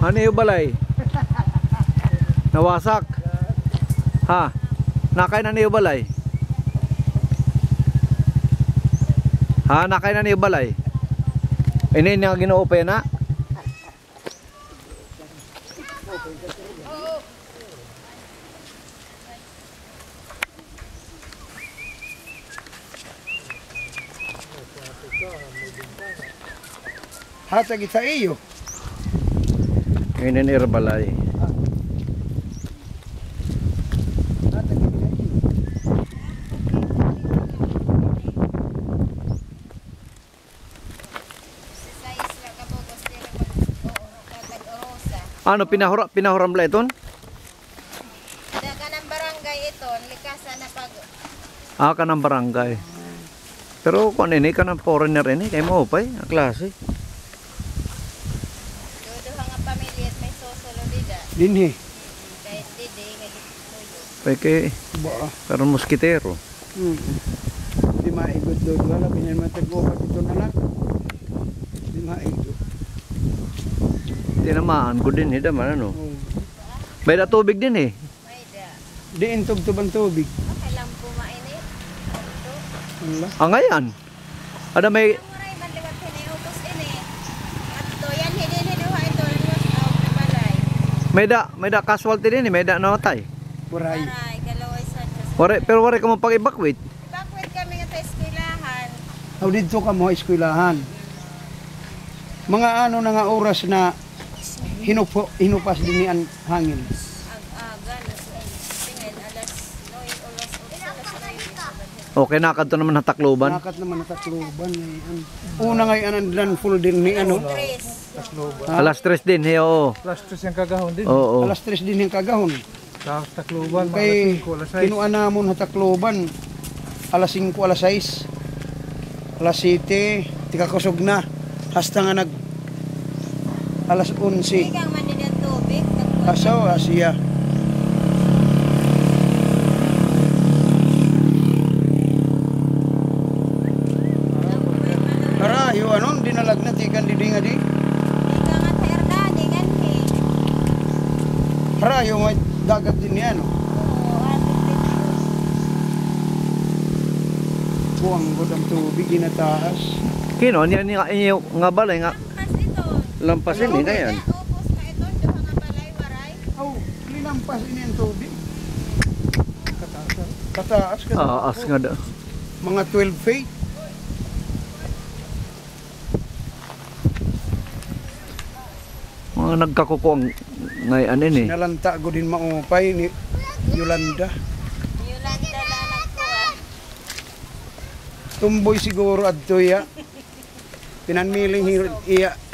Ano yung balay? Nawasak. Ha? Nakay na niyo balay? Ha? Nakay na niyo balay? Ini nga ginuupay na? Hatag sa iyo. Ini ni balay. Ano pinahuram la iton? Kanang barangay ito, likasan na pag Kanang barangay. Pero kung ini kanang foreigner ini kay mo pay, ang klase. dodo nga pamilya at may sosolo dida. Dinhi. Kahit didi nga gituyo. Pay kay Ba. karon moskitero. Di maigod doon. Wala pinyan matagupat ito na lang. Di maigod. Tinamaan ko din man ano. Oh. May da tubig din eh. May da. Di intog tubang tubig. Okay lang po mainit. Ito. Wala. Ngayon. Ada may Muray banliwat hiniutos ini. At to yan hinihinuha ito ng balay. may da casualty din eh, may da namatay. Waray. Aray, galaway sa Diyos. Pero wala ka mo pag-evacuate. Bakwit kami nga sa eskwelahan. Aw dito ka mo eskwelahan. Mga ano na nga oras na hinupas din ni ang hangin. Ag-aga na sa tingin alas 9 oras alas 9. Okay, nakadto naman natakloban. Nakat naman natakloban. Una nga ang landfall din ni ano. Alas 3 din, hey, oo. Alas 3 yung kagahon din. Oo. Alas 3 din yung kagahon. Sa Tacloban, mga Kay alas 5, alas 6. kinuha namon sa Tacloban. Alas 5, alas 6. Alas 7, tikakusog na. Hasta nga nag alas 11. Igang man din ang tubig. Asaw, Asia. Karayo, anon, dinalag na, tikan di nga di. Igang at herdani, ganhi. Karayo, may dagat din yan. Oo, ating dito. Buwang god ang tubig, ginataas. Kino, yan nga balay nga. Lampas ito. Lampasin eh, na yan. Upos na ito, duha nga balay, waray. Aw, linampas ini ang tubig. Kataas ka. As nga da. Mga 12 feet. Mga nagkakukuang ngayon eh. Nalanta ko din maupay ni Yolanda. Yolanda lanak ko ah. Tumboy siguro adto ya. Pinanmiling iya